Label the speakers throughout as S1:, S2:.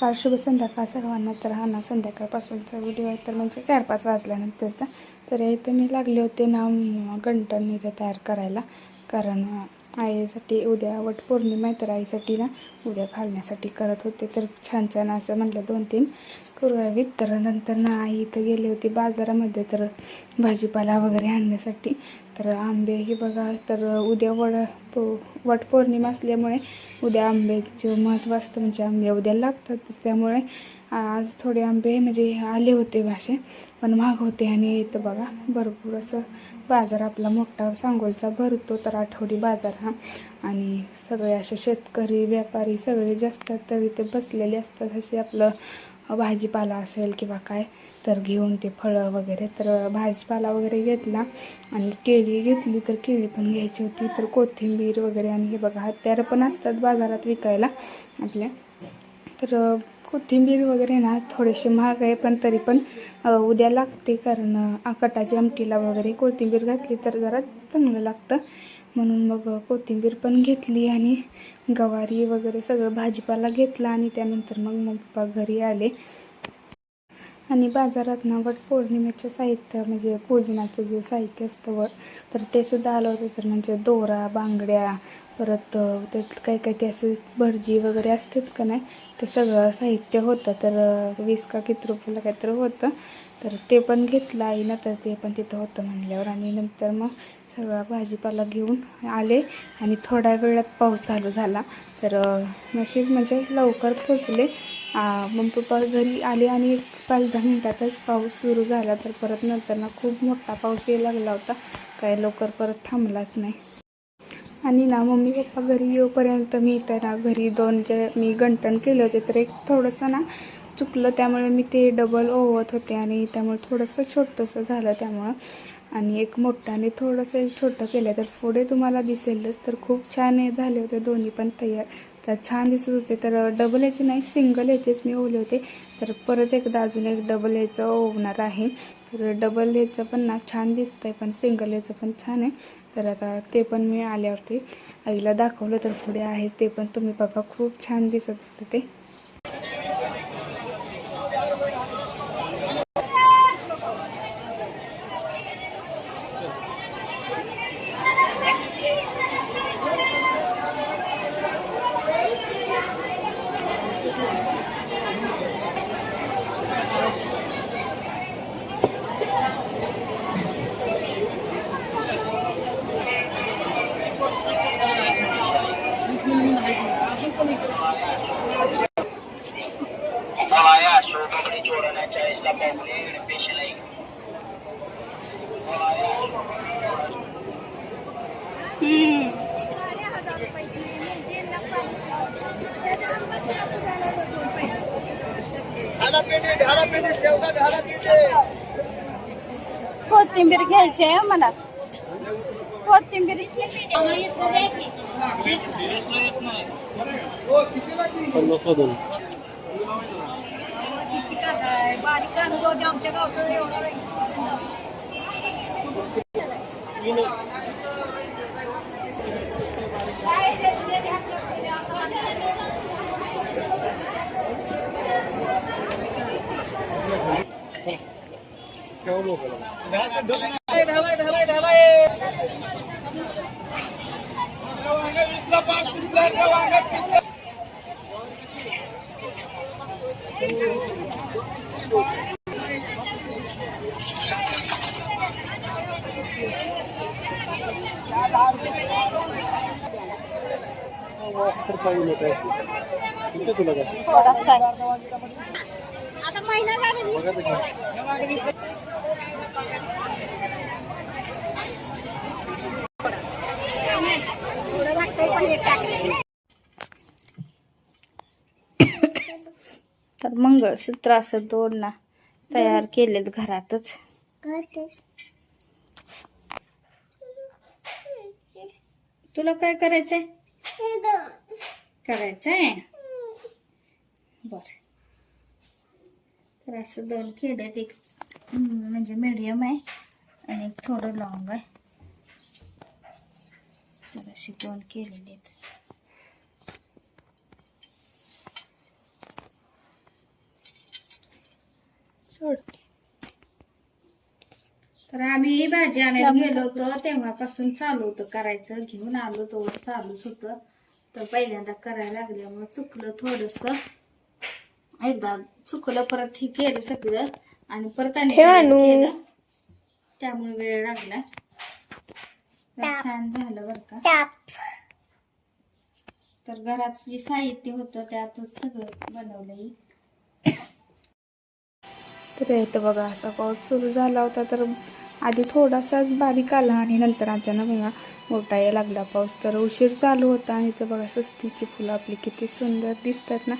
S1: नमस्कार, शुभ संध्याकाळ सर्वांना. तर हा ना संध्याकाळपासूनचा व्हिडिओ आहे, तर म्हणजे 4-5 वाजल्यानंतरचा. तर इथे मी लागले होते ना गंठण इथे तयार करायला, कारण आईसाठी उद्या वटपौर्णिमा आहे, तर आईसाठी ना उद्या घालण्यासाठी करत होते. तर छान छान असं म्हटलं 2-3 करूयावीत. तर नंतर ना आई इथं गेली होती बाजारामध्ये तर भाजीपाला वगैरे आणण्यासाठी. तर आंबे हे बघा, तर उद्या वटपौर्णिमा असल्यामुळे उद्या आंब्याचं महत्त्व असतं, म्हणजे आंबे उद्या लागतात. त्यामुळे आज थोडे आंबे म्हणजे आले होते भाषे, पण महाग होते. आणि इथं बघा भरपूर असं बाजार आपला मोठा सांगोलचा भरतो, तर आठवडी बाजार हा. आणि सगळे असे शेतकरी व्यापारी सगळे जे असतात तर इथे बसलेले असतात, असे आपलं भाजीपाला असेल किंवा काय तर घेऊन ते फळं वगैरे. तर भाजीपाला वगैरे घेतला आणि केळी घेतली, तर केळी पण घ्यायची होती. तर कोथिंबीर वगैरे, आणि हे बघा हत्यारं पण असतात बाजारात विकायला आपल्या. तर कोथिंबीर वगैरे ना थोडेसे महाग आहे, पण तरी पण उद्या लागते, कारण कटाची आमटीला वगैरे कोथिंबीर घातली तर जरा चांगलं लागतं. म्हणून मग कोथिंबीर पण घेतली आणि गवारी वगैरे सगळं भाजीपाला घेतला. आणि त्यानंतर मग पप्पा घरी आले. आणि बाजारात ना वटपौर्णिमेचं साहित्य म्हणजे पूजनाचं जे साहित्य असतं तर ते सुद्धा आलं होतं. तर म्हणजे दोरा, बांगड्या, परत त्यात काय ते असं भटजी वगैरे असतात का नाही, ते सगळं साहित्य होतं. तर 20 का किती रुपयाला काहीतरी होतं. तर ते पण घेतलं आईनं, तर ते पण तिथं होतं म्हणल्यावर. आणि नंतर मग सगळा भाजीपाला घेऊन आले आणि थोड्या वेळात पाऊस चालू झाला. तर नशीब म्हणजे लवकर पोचले. मग पप्पा घरी आले आणि एक 5-10 मिनटातच पाऊस सुरू झाला. तर परत नंतर ना खूप मोठा पाऊस यायला लागला होता, काय लवकर परत थांबलाच नाही. आणि ना मम्मी पप्पा घरी येऊपर्यंत मी तर ना घरी 2 जे मी गंठण केले होते, तर एक थोडंसं ना चुकलं, त्यामुळे मी ते डबल ओवत होते आणि त्यामुळे थोडंसं छोटंसं झालं त्यामुळं. आणि एक मोठ्याने थोडंसं छोटं केलं, तर पुढे तुम्हाला दिसेलच. तर खूप छान झाले होते दोन्ही पण तयार, तर छान दिसत होते. तर डबल याचे नाही, सिंगल याचेच मी ओवले होते. तर परत एकदा अजून एक डबल याचं ओवणार आहे. तर डबल याचं पण ना छान दिसतं आहे, पण सिंगल याचं पण छान आहे. तर आता ते पण मी आल्यावरती आईला दाखवलं, तर पुढे आहेच ते पण तुम्ही बघा, खूप छान दिसत होतं ते.
S2: कोथिंबीर घ्यायची आहे मला, कोथिंबीर. थोडासा आता महिना तर मंगळसूत्र असं 2 ना तयार केलेत घरातच. तुला काय करायचंय? करायचंय बर. तर असं 2 केलेत, एक म्हणजे मीडियम आहे आणि एक थोडं लॉंग आहे. तर असे 2 केलेले आहेत.
S1: सोड.
S2: तर आम्ही भाजी आणायला गेलो होतो तेव्हापासून चालू होतं करायचं. घेऊन आलो तो चालूच होतं. तर पहिल्यांदा करायला लागल्यामुळे चुकलं थोडस. एकदा चुकलं परत हे केलं सगळं आणि परत आणि केलं. त्यामुळे वेळ लागला. तर छान झालं बरं का. तर घरात जे साहित्य होतं त्यातच सगळं बनवलंय.
S1: तर इथं बघा असा पाऊस सुरू झाला होता. तर आधी थोडासाच बारीक आला आणि नंतर अचानक बघा मोठा यायला लागला पाऊस. तर उशीर चालू होता आणि इथं बघा स्वस्तीची फुलं आपली किती सुंदर दिसतात ना.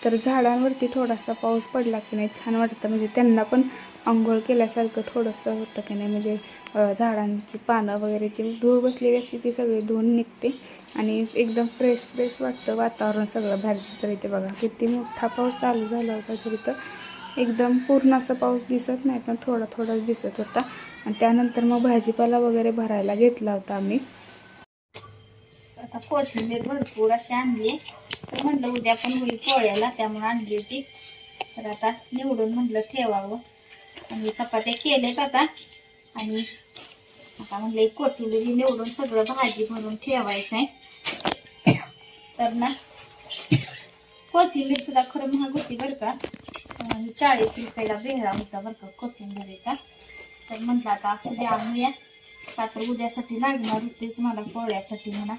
S1: तर झाडांवरती थोडासा पाऊस पडला की नाही छान वाटतं. म्हणजे त्यांना पण आंघोळ केल्यासारखं थोडंसं होतं की नाही. म्हणजे झाडांची पानं वगैरे जी धूळ बसलेली असते ती सगळी धुवून निघते आणि एकदम फ्रेश फ्रेश वाटतं वातावरण सगळं बाहेरचं. तर इथे बघा किती मोठा पाऊस चालू झाला होता. तर इथं एकदम पूर्ण असं पाऊस दिसत नाही पण थोडा थोडाच दिसत होता. आणि त्यानंतर मग भाजीपाला वगैरे भरायला घेतला होता आम्ही.
S2: आता कोथिंबीर भरपूर अशी आणली. तर म्हणलं उद्या पण होईल पोळ्याला त्यामुळे आणली होती. तर आता निवडून म्हणलं ठेवावं. आणि चपात्या केलेत आता. आणि आता म्हणलं कोथिंबीर निवडून सगळं भाजी भरून ठेवायचं आहे. तर ना कोथिंबीर सुद्धा खरं महाग होती बरं का. 40 रुपयाला बेहळा होता बरं का कोथिंबीरीचा. तर म्हटलं आता असं द्या आणूया. का तर उद्यासाठी लागणार होतेच मला पोळ्यासाठी म्हणा.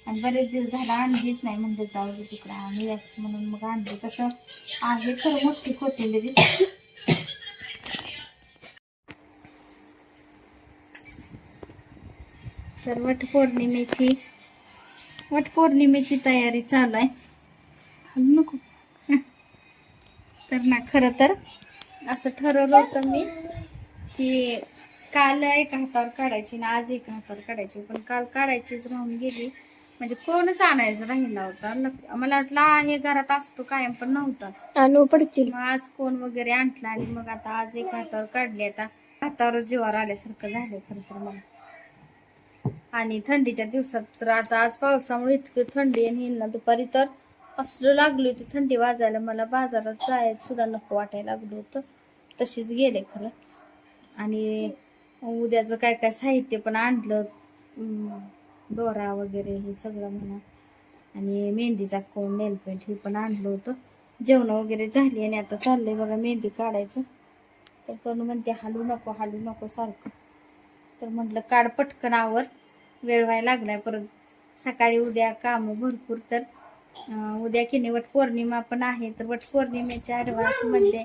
S2: आणि बरेच दिवस झाला आणलीच नाही. म्हणलं जाऊ दे तिकडे आणूयाच म्हणून मग आणली. तसं आहे खरं मोठी कोथिंबीर. तर वटपौर्णिमेची तयारी चालू आहे.
S1: हलू नको.
S2: तर ना खरं तर असं ठरवलं होतं मी की काल एका हातावर काढायची ना आज एका हातावर काढायची. पण काल काढायचीच राहून गेली. म्हणजे कोणच आणायचं राहिला होता. मला वाटलं आहे घरात असतो कायम पण नव्हताच.
S1: आणू पडतील.
S2: मग आज कोण वगैरे आणला आणि मग आता आज एका हातावर काढली. आता हातावर जीवावर आल्यासारखं झालं खरं तर मला. आणि थंडीच्या दिवसात तर आता आज पावसामुळे इतकी थंडी आणि ना दुपारी तर असलं लागली होती थंडी वाजायला. मला बाजारात जायचं सुद्धा नको वाटायला लागलं होतं. तशीच गेले खरं. आणि उद्याचं काय काय साहित्य पण आणलं. दोरा वगैरे हे सगळं म्हणा. आणि मेहंदीचा कोण नेलपेंट हे पण आणलं होतं. जेवण वगैरे झाली आणि आता चाललंय बघा मेहंदी काढायचं. तर तनु म्हणते हलू नको सारखं. तर म्हटलं काढ पटकन आवर. वेळ व्हायला लागलाय परत सकाळी उद्या काम भरपूर. तर उद्या की नाही वटपौर्णिमा पण आहे. तर वटपौर्णिमेच्या ॲडव्हान्स मध्ये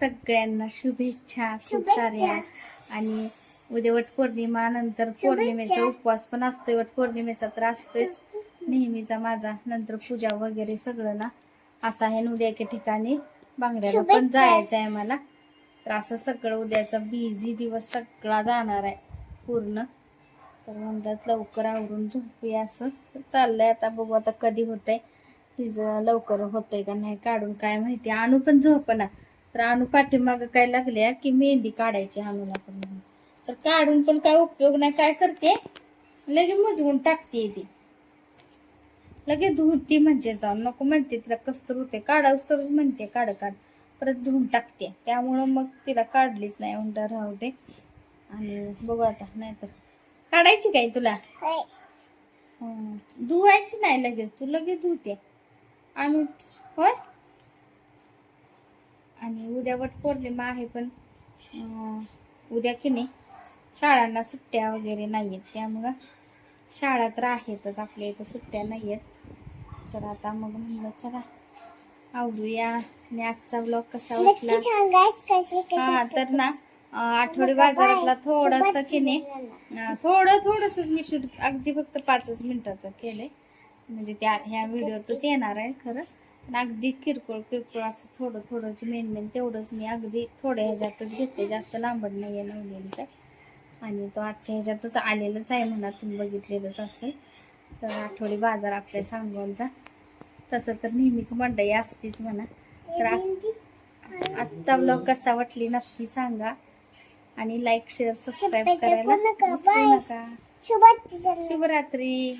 S2: सगळ्यांना शुभेच्छा खूप साऱ्या. आणि उद्या वटपौर्णिमा नंतर पौर्णिमेचा उपवास पण असतोय. वटपौर्णिमेचा तर असतोयच नेहमीचा माझा. नंतर पूजा वगैरे सगळं ना असं आहे. उद्या एके ठिकाणी बांगड्याला पण जायचं आहे मला. तर असं सगळं उद्याचा बिझी दिवस सगळा जाणार आहे पूर्ण. तर म्हणतात लवकर आवरून झोपूया असं चाललंय. आता बघू आता कधी होतंय. तिचं लवकर होतंय का नाही काढून काय माहिती. आणू पण झोपना. तर आणू पाठीमागं काय लागल्या की मेहंदी काढायची आणूला पण म्हणून. तर काढून पण काय उपयोग नाही. काय करते लगे मुजवून टाकते ती. लगे धुती म्हणजे जाऊन नको म्हणते. तिला कसतर होते काढावं तरच म्हणते काढ परत धुवून टाकते. त्यामुळं मग तिला काढलीच नाही. म्हणता राहू दे. आणि बघू आता नाहीतर काढायची काय तुला धुवायची नाही लगेच. तू लगेच धुते आणू होय. आणि उद्या वटपौर्णिमा आहे पण उद्या की नाही शाळांना सुट्ट्या वगैरे नाहीयेत. त्यामुळं शाळा तर आहेतच आपल्या इथं सुट्ट्या नाहीयेत. तर आता मग म्हणलं चला आवडूया. आणि आजचा व्लॉग कसा वाटला. हा तर ना आठवडी बाजारातला थोडासा की नाही थोडंच मी शूट अगदी फक्त 5 मिनिटाचं केलंय. म्हणजे त्या ह्या व्हिडिओतच येणार आहे खरं. पण अगदी किरकोळ असं थोडं मेन तेवढंच मी अगदी थोड्या ह्याच्यातच घेते. जास्त लांबड नाही आहे नवलेलं. आणि तो आजच्या ह्याच्यातच आलेलंच आहे म्हणा. तुम्ही बघितलेलंच असेल. तर आठवडी बाजार आपल्या सांगोलचा तसं तर नेहमीच मंडई असतेच म्हणा. तर आजचा व्लॉग कसा वाटली नक्की सांगा. आणि लाईक शेअर सबस्क्राईब करायला विसरू नका. शुभरात्री.